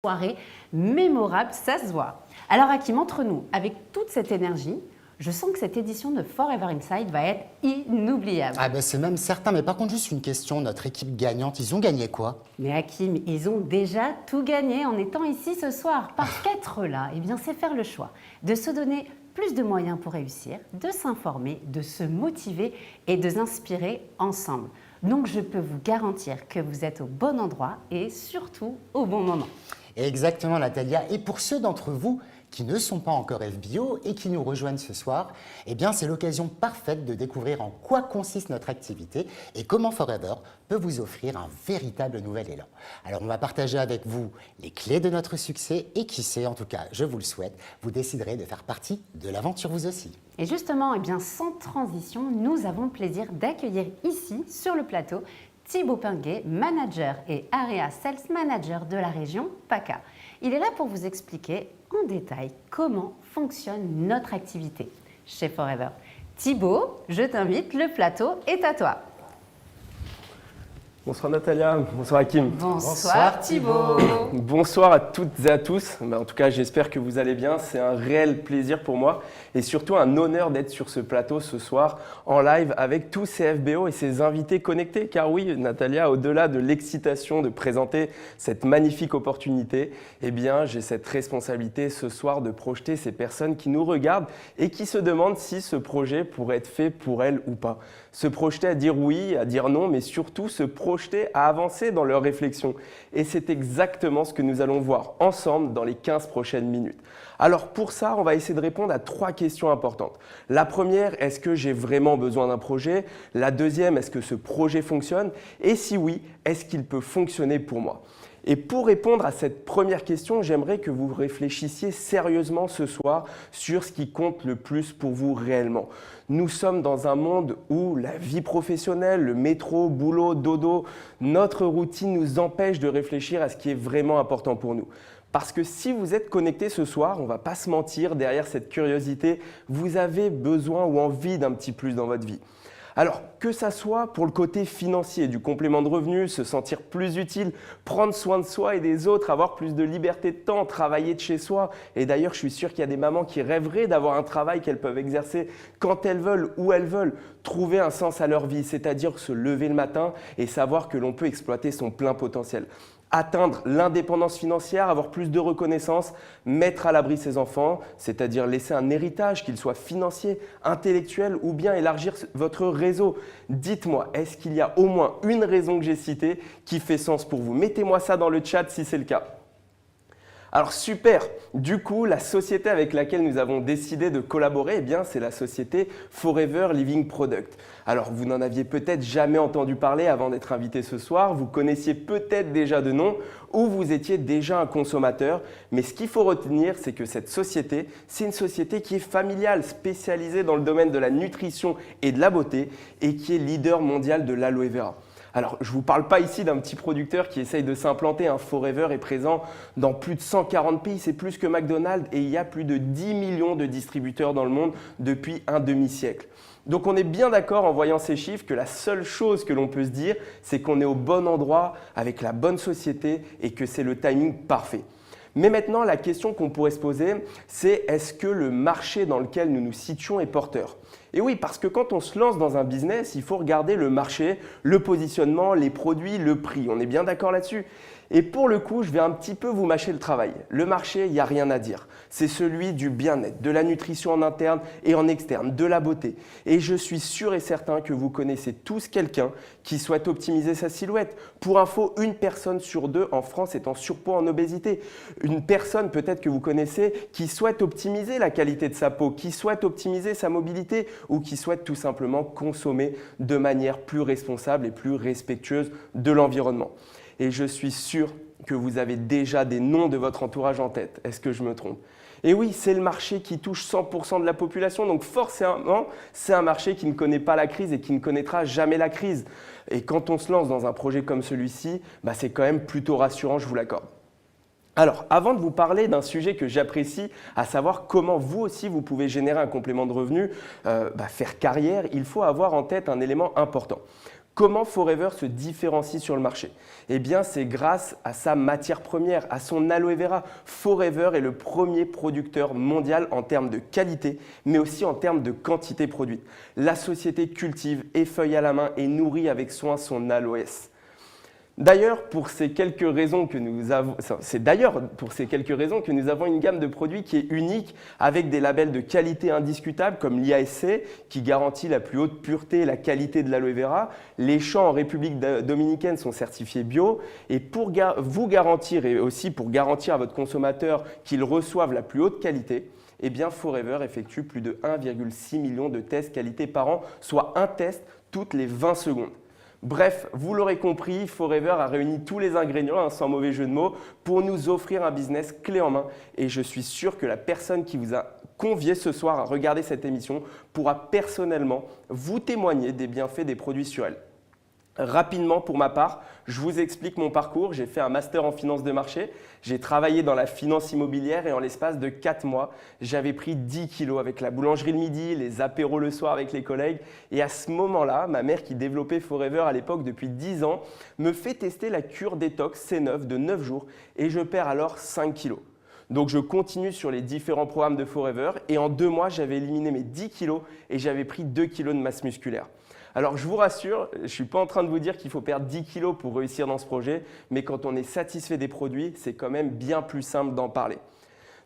Soirée mémorable, ça se voit. Alors Hakim, entre nous, avec toute cette énergie, je sens que cette édition de Forever Inside va être inoubliable. Ah ben c'est même certain, mais par contre juste une question, notre équipe gagnante, ils ont gagné quoi? Mais Hakim, ils ont déjà tout gagné en étant ici ce soir. Parce qu'être là, eh bien, c'est faire le choix de se donner plus de moyens pour réussir, de s'informer, de se motiver et de s'inspirer ensemble. Donc je peux vous garantir que vous êtes au bon endroit et surtout au bon moment. Exactement Natalia, et pour ceux d'entre vous qui ne sont pas encore FBO et qui nous rejoignent ce soir, eh bien c'est l'occasion parfaite de découvrir en quoi consiste notre activité et comment Forever peut vous offrir un véritable nouvel élan. Alors on va partager avec vous les clés de notre succès et qui sait, en tout cas je vous le souhaite, vous déciderez de faire partie de l'aventure vous aussi. Et justement, eh bien, sans transition, nous avons le plaisir d'accueillir ici sur le plateau Thibaut Pinguet, manager et Area Sales Manager de la région PACA. Il est là pour vous expliquer en détail comment fonctionne notre activité chez Forever. Thibaut, je t'invite, le plateau est à toi. Bonsoir Natalia, bonsoir Hakim. Bonsoir Thibaut. Bonsoir à toutes et à tous. En tout cas, j'espère que vous allez bien. C'est un réel plaisir pour moi et surtout un honneur d'être sur ce plateau ce soir en live avec tous ces FBO et ces invités connectés. Car oui, Natalia, au-delà de l'excitation de présenter cette magnifique opportunité, eh bien, j'ai cette responsabilité ce soir de projeter ces personnes qui nous regardent et qui se demandent si ce projet pourrait être fait pour elles ou pas. Se projeter à dire oui, à dire non, mais surtout se projeter à avancer dans leurs réflexions. Et c'est exactement ce que nous allons voir ensemble dans les 15 prochaines minutes. Alors pour ça, on va essayer de répondre à 3 questions importantes. La première, est-ce que j'ai vraiment besoin d'un projet? La deuxième, est-ce que ce projet fonctionne? Et si oui, est-ce qu'il peut fonctionner pour moi? Et pour répondre à cette première question, j'aimerais que vous réfléchissiez sérieusement ce soir sur ce qui compte le plus pour vous réellement. Nous sommes dans un monde où la vie professionnelle, le métro, boulot, dodo, notre routine nous empêche de réfléchir à ce qui est vraiment important pour nous. Parce que si vous êtes connecté ce soir, on ne va pas se mentir, derrière cette curiosité, vous avez besoin ou envie d'un petit plus dans votre vie. Alors, que ça soit pour le côté financier, du complément de revenus, se sentir plus utile, prendre soin de soi et des autres, avoir plus de liberté de temps, travailler de chez soi. Et d'ailleurs, je suis sûr qu'il y a des mamans qui rêveraient d'avoir un travail qu'elles peuvent exercer quand elles veulent, où elles veulent, trouver un sens à leur vie, c'est-à-dire se lever le matin et savoir que l'on peut exploiter son plein potentiel. Atteindre l'indépendance financière, avoir plus de reconnaissance, mettre à l'abri ses enfants, c'est-à-dire laisser un héritage, qu'il soit financier, intellectuel ou bien élargir votre réseau. Dites-moi, est-ce qu'il y a au moins une raison que j'ai citée qui fait sens pour vous? Mettez-moi ça dans le chat si c'est le cas. Alors super, du coup, la société avec laquelle nous avons décidé de collaborer, eh bien, c'est la société Forever Living Product. Alors vous n'en aviez peut-être jamais entendu parler avant d'être invité ce soir, vous connaissiez peut-être déjà de nom ou vous étiez déjà un consommateur, mais ce qu'il faut retenir, c'est que cette société, c'est une société qui est familiale, spécialisée dans le domaine de la nutrition et de la beauté et qui est leader mondial de l'aloe vera. Alors, je ne vous parle pas ici d'un petit producteur qui essaye de s'implanter. Forever est présent dans plus de 140 pays, c'est plus que McDonald's et il y a plus de 10 millions de distributeurs dans le monde depuis un demi-siècle. Donc on est bien d'accord en voyant ces chiffres que la seule chose que l'on peut se dire, c'est qu'on est au bon endroit avec la bonne société et que c'est le timing parfait. Mais maintenant, la question qu'on pourrait se poser, c'est est-ce que le marché dans lequel nous nous situons est porteur? Et oui, parce que quand on se lance dans un business, il faut regarder le marché, le positionnement, les produits, le prix. On est bien d'accord là-dessus? Et pour le coup, je vais un petit peu vous mâcher le travail. Le marché, il n'y a rien à dire. C'est celui du bien-être, de la nutrition en interne et en externe, de la beauté. Et je suis sûr et certain que vous connaissez tous quelqu'un qui souhaite optimiser sa silhouette. Pour info, 1 personne sur 2 en France est en surpoids, en obésité. Une personne peut-être que vous connaissez qui souhaite optimiser la qualité de sa peau, qui souhaite optimiser sa mobilité ou qui souhaite tout simplement consommer de manière plus responsable et plus respectueuse de l'environnement. Et je suis sûr que vous avez déjà des noms de votre entourage en tête. Est-ce que je me trompe? Et oui, c'est le marché qui touche 100% de la population, donc forcément, c'est un marché qui ne connaît pas la crise et qui ne connaîtra jamais la crise. Et quand on se lance dans un projet comme celui-ci, c'est quand même plutôt rassurant, je vous l'accorde. Alors, avant de vous parler d'un sujet que j'apprécie, à savoir comment vous aussi vous pouvez générer un complément de revenu, faire carrière, il faut avoir en tête un élément important. Comment Forever se différencie sur le marché? Eh bien, c'est grâce à sa matière première, à son aloe vera. Forever est le premier producteur mondial en termes de qualité, mais aussi en termes de quantité produite. La société cultive, effeuille à la main et nourrit avec soin son aloès. D'ailleurs, pour ces quelques raisons que nous avons une gamme de produits qui est unique avec des labels de qualité indiscutables comme l'IASC qui garantit la plus haute pureté et la qualité de l'aloe vera. Les champs en République dominicaine sont certifiés bio et pour vous garantir et aussi pour garantir à votre consommateur qu'ils reçoivent la plus haute qualité, eh bien Forever effectue plus de 1,6 million de tests qualité par an, soit un test toutes les 20 secondes. Bref, vous l'aurez compris, Forever a réuni tous les ingrédients, sans mauvais jeu de mots, pour nous offrir un business clé en main. Et je suis sûr que la personne qui vous a convié ce soir à regarder cette émission pourra personnellement vous témoigner des bienfaits des produits sur elle. Rapidement, pour ma part, je vous explique mon parcours. J'ai fait un master en finance de marché. J'ai travaillé dans la finance immobilière et en l'espace de 4 mois, j'avais pris 10 kilos avec la boulangerie le midi, les apéros le soir avec les collègues. Et à ce moment-là, ma mère qui développait Forever à l'époque depuis 10 ans me fait tester la cure détox C9 de 9 jours et je perds alors 5 kilos. Donc je continue sur les différents programmes de Forever et en 2 mois, j'avais éliminé mes 10 kilos et j'avais pris 2 kilos de masse musculaire. Alors je vous rassure, je ne suis pas en train de vous dire qu'il faut perdre 10 kilos pour réussir dans ce projet, mais quand on est satisfait des produits, c'est quand même bien plus simple d'en parler.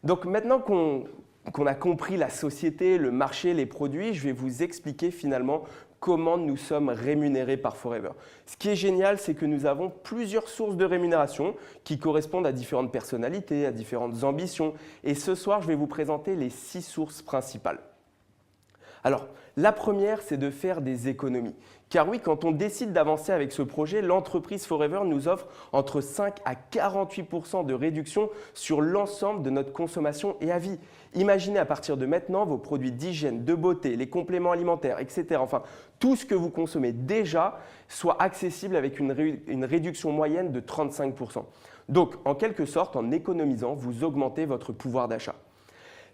Donc maintenant qu'on a compris la société, le marché, les produits, je vais vous expliquer finalement comment nous sommes rémunérés par Forever. Ce qui est génial, c'est que nous avons plusieurs sources de rémunération qui correspondent à différentes personnalités, à différentes ambitions. Et ce soir, je vais vous présenter les 6 sources principales. Alors, la première, c'est de faire des économies. Car oui, quand on décide d'avancer avec ce projet, l'entreprise Forever nous offre entre 5 à 48% de réduction sur l'ensemble de notre consommation et à vie. Imaginez à partir de maintenant vos produits d'hygiène, de beauté, les compléments alimentaires, etc. Enfin, tout ce que vous consommez déjà soit accessible avec une réduction moyenne de 35%. Donc, en quelque sorte, en économisant, vous augmentez votre pouvoir d'achat.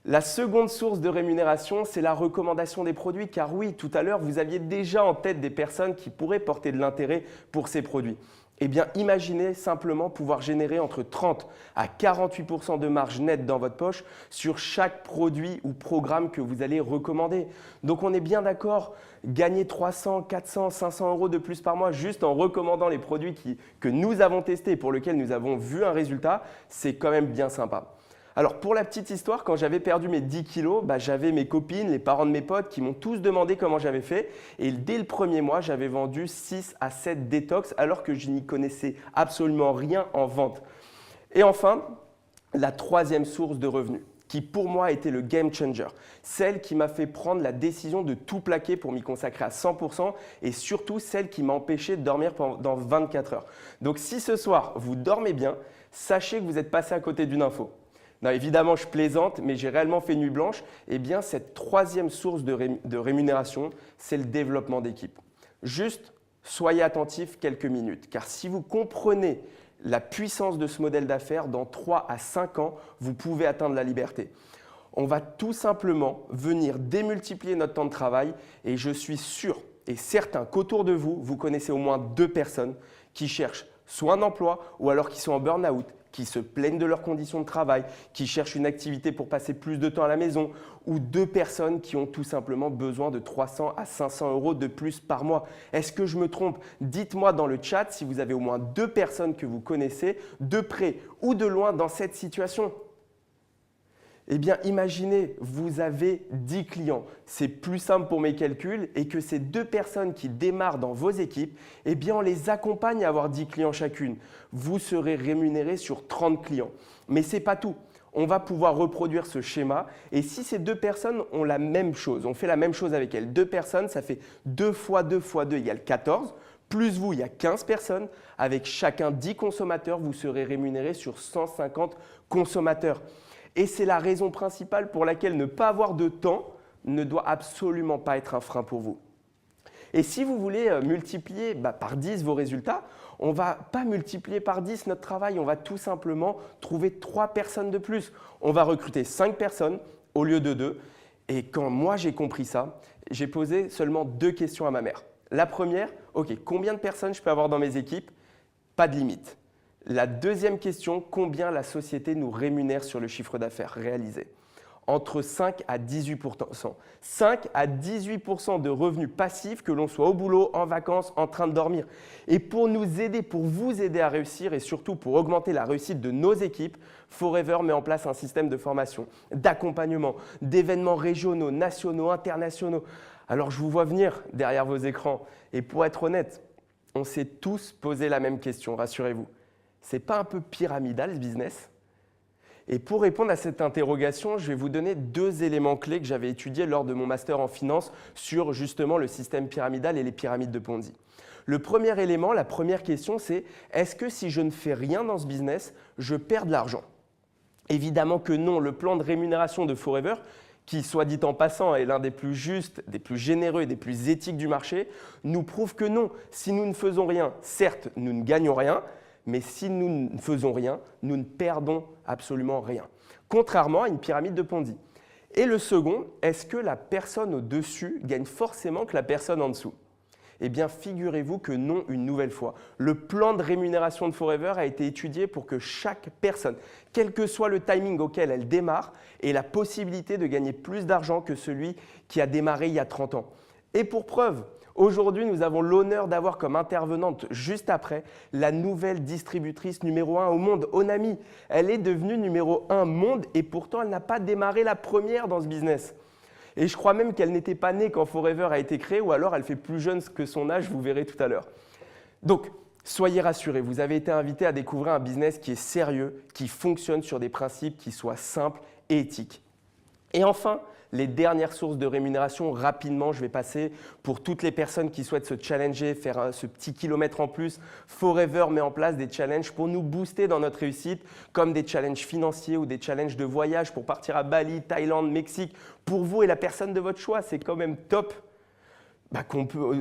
La seconde source de rémunération, c'est la recommandation des produits, car oui, tout à l'heure, vous aviez déjà en tête des personnes qui pourraient porter de l'intérêt pour ces produits. Eh bien, imaginez simplement pouvoir générer entre 30 à 48% de marge nette dans votre poche sur chaque produit ou programme que vous allez recommander. Donc, on est bien d'accord, gagner 300, 400, 500 euros de plus par mois juste en recommandant les produits que nous avons testés et pour lesquels nous avons vu un résultat, c'est quand même bien sympa. Alors pour la petite histoire, quand j'avais perdu mes 10 kilos, j'avais mes copines, les parents de mes potes qui m'ont tous demandé comment j'avais fait. Et dès le premier mois, j'avais vendu 6 à 7 détox alors que je n'y connaissais absolument rien en vente. Et enfin, la troisième source de revenus, qui pour moi a été le game changer, celle qui m'a fait prendre la décision de tout plaquer pour m'y consacrer à 100% et surtout celle qui m'a empêché de dormir pendant 24 heures. Donc si ce soir vous dormez bien, sachez que vous êtes passé à côté d'une info. Non, évidemment, je plaisante, mais j'ai réellement fait nuit blanche. Eh bien, cette troisième source de rémunération, c'est le développement d'équipe. Juste, soyez attentifs quelques minutes, car si vous comprenez la puissance de ce modèle d'affaires, dans 3 à 5 ans, vous pouvez atteindre la liberté. On va tout simplement venir démultiplier notre temps de travail et je suis sûr et certain qu'autour de vous, vous connaissez au moins 2 personnes qui cherchent soit un emploi ou alors qui sont en burn-out, qui se plaignent de leurs conditions de travail, qui cherchent une activité pour passer plus de temps à la maison, ou 2 personnes qui ont tout simplement besoin de 300 à 500 euros de plus par mois. Est-ce que je me trompe? Dites-moi dans le chat si vous avez au moins 2 personnes que vous connaissez, de près ou de loin, dans cette situation. Eh bien, imaginez, vous avez 10 clients. C'est plus simple pour mes calculs et que ces 2 personnes qui démarrent dans vos équipes, eh bien, on les accompagne à avoir 10 clients chacune. Vous serez rémunéré sur 30 clients. Mais ce n'est pas tout. On va pouvoir reproduire ce schéma et si ces 2 personnes ont la même chose, on fait la même chose avec elles. 2 personnes, ça fait 2 fois 2 fois 2 égale 14. Plus vous, il y a 15 personnes. Avec chacun 10 consommateurs, vous serez rémunéré sur 150 consommateurs. Et c'est la raison principale pour laquelle ne pas avoir de temps ne doit absolument pas être un frein pour vous. Et si vous voulez multiplier par 10 vos résultats, on ne va pas multiplier par 10 notre travail, on va tout simplement trouver 3 personnes de plus. On va recruter 5 personnes au lieu de 2. Et quand moi j'ai compris ça, j'ai posé seulement 2 questions à ma mère. La première, ok, combien de personnes je peux avoir dans mes équipes? Pas de limite. La deuxième question, combien la société nous rémunère sur le chiffre d'affaires réalisé? Entre 5 à 18%. 5 à 18% de revenus passifs, que l'on soit au boulot, en vacances, en train de dormir. Et pour nous aider, pour vous aider à réussir et surtout pour augmenter la réussite de nos équipes, Forever met en place un système de formation, d'accompagnement, d'événements régionaux, nationaux, internationaux. Alors je vous vois venir derrière vos écrans. Et pour être honnête, on s'est tous posé la même question, rassurez-vous. C'est pas un peu pyramidal ce business? Et pour répondre à cette interrogation, je vais vous donner 2 éléments clés que j'avais étudiés lors de mon master en finance sur justement le système pyramidal et les pyramides de Ponzi. Le premier élément, la première question, c'est est-ce que si je ne fais rien dans ce business, je perds de l'argent? Évidemment que non. Le plan de rémunération de Forever, qui, soit dit en passant, est l'un des plus justes, des plus généreux et des plus éthiques du marché, nous prouve que non. Si nous ne faisons rien, certes, nous ne gagnons rien, mais si nous ne faisons rien, nous ne perdons absolument rien. Contrairement à une pyramide de Ponzi. Et le second, est-ce que la personne au-dessus gagne forcément que la personne en dessous? Eh bien, figurez-vous que non, une nouvelle fois. Le plan de rémunération de Forever a été étudié pour que chaque personne, quel que soit le timing auquel elle démarre, ait la possibilité de gagner plus d'argent que celui qui a démarré il y a 30 ans. Et pour preuve, aujourd'hui, nous avons l'honneur d'avoir comme intervenante juste après la nouvelle distributrice numéro 1 au monde, Onami. Elle est devenue numéro 1 monde et pourtant elle n'a pas démarré la première dans ce business. Et je crois même qu'elle n'était pas née quand Forever a été créé ou alors elle fait plus jeune que son âge, vous verrez tout à l'heure. Donc, soyez rassurés, vous avez été invité à découvrir un business qui est sérieux, qui fonctionne sur des principes qui soient simples et éthiques. Et enfin, les dernières sources de rémunération, rapidement, je vais passer pour toutes les personnes qui souhaitent se challenger, faire ce petit kilomètre en plus. Forever met en place des challenges pour nous booster dans notre réussite, comme des challenges financiers ou des challenges de voyage pour partir à Bali, Thaïlande, Mexique. Pour vous et la personne de votre choix, c'est quand même top.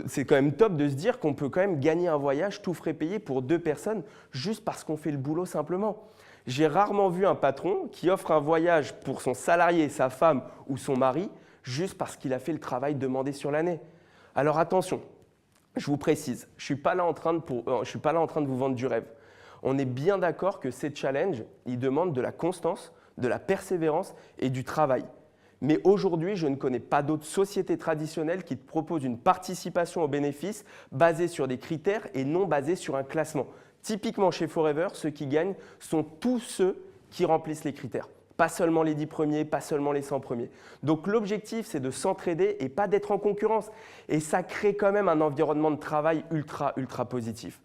C'est quand même top de se dire qu'on peut quand même gagner un voyage tout frais payé pour 2 personnes juste parce qu'on fait le boulot simplement. J'ai rarement vu un patron qui offre un voyage pour son salarié, sa femme ou son mari juste parce qu'il a fait le travail demandé sur l'année. Alors attention, je vous précise, je ne suis pas là en train de vous vendre du rêve. On est bien d'accord que ces challenges, ils demandent de la constance, de la persévérance et du travail. Mais aujourd'hui, je ne connais pas d'autres sociétés traditionnelles qui te proposent une participation aux bénéfices basée sur des critères et non basée sur un classement. Typiquement chez Forever, ceux qui gagnent sont tous ceux qui remplissent les critères. Pas seulement les 10 premiers, pas seulement les 100 premiers. Donc l'objectif, c'est de s'entraider et pas d'être en concurrence. Et ça crée quand même un environnement de travail ultra positif.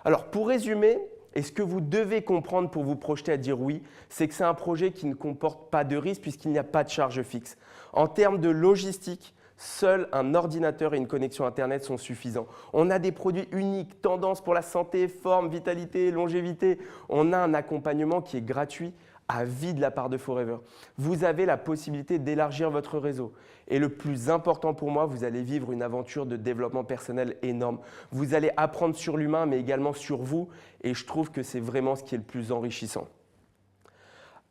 Alors pour résumer, et ce que vous devez comprendre pour vous projeter à dire oui, c'est que c'est un projet qui ne comporte pas de risque puisqu'il n'y a pas de charge fixe. En termes de logistique, seul un ordinateur et une connexion Internet sont suffisants. On a des produits uniques, tendances pour la santé, forme, vitalité, longévité. On a un accompagnement qui est gratuit à vie de la part de Forever. Vous avez la possibilité d'élargir votre réseau. Et le plus important pour moi, vous allez vivre une aventure de développement personnel énorme. Vous allez apprendre sur l'humain, mais également sur vous. Et je trouve que c'est vraiment ce qui est le plus enrichissant.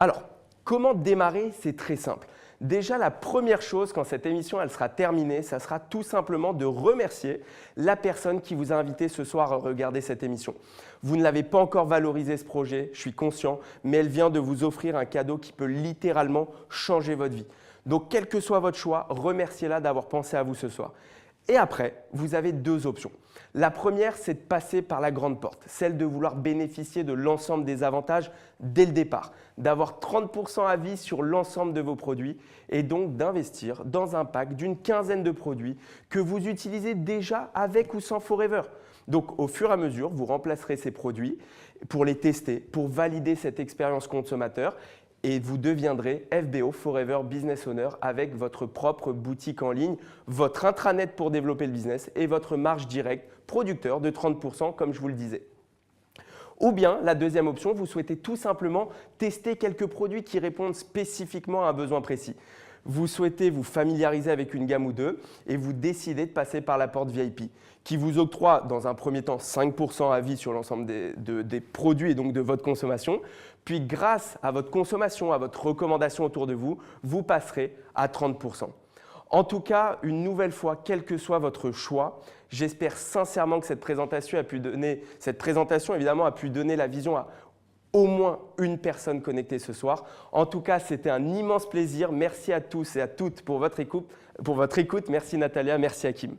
Alors, comment démarrer? C'est très simple. Déjà, la première chose, quand cette émission elle sera terminée, ça sera tout simplement de remercier la personne qui vous a invité ce soir à regarder cette émission. Vous ne l'avez pas encore valorisé ce projet, je suis conscient, mais elle vient de vous offrir un cadeau qui peut littéralement changer votre vie. Donc, quel que soit votre choix, remerciez-la d'avoir pensé à vous ce soir. Et après, vous avez 2 options. La première, c'est de passer par la grande porte, celle de vouloir bénéficier de l'ensemble des avantages dès le départ, d'avoir 30% à vie sur l'ensemble de vos produits et donc d'investir dans un pack d'une 15aine de produits que vous utilisez déjà avec ou sans Forever. Donc, au fur et à mesure, vous remplacerez ces produits pour les tester, pour valider cette expérience consommateur et vous deviendrez FBO, Forever Business Owner, avec votre propre boutique en ligne, votre intranet pour développer le business et votre marge directe producteur de 30%, comme je vous le disais. Ou bien, la deuxième option, vous souhaitez tout simplement tester quelques produits qui répondent spécifiquement à un besoin précis. Vous souhaitez vous familiariser avec une gamme ou deux et vous décidez de passer par la porte VIP qui vous octroie dans un premier temps 5% à vie sur l'ensemble des produits et donc de votre consommation. Puis grâce à votre consommation, à votre recommandation autour de vous, vous passerez à 30%. En tout cas, une nouvelle fois, quel que soit votre choix, j'espère sincèrement que cette présentation évidemment a pu donner la vision à au moins une personne connectée ce soir. En tout cas, c'était un immense plaisir. Merci à tous et à toutes pour votre écoute. Merci Natalia, merci Hakim.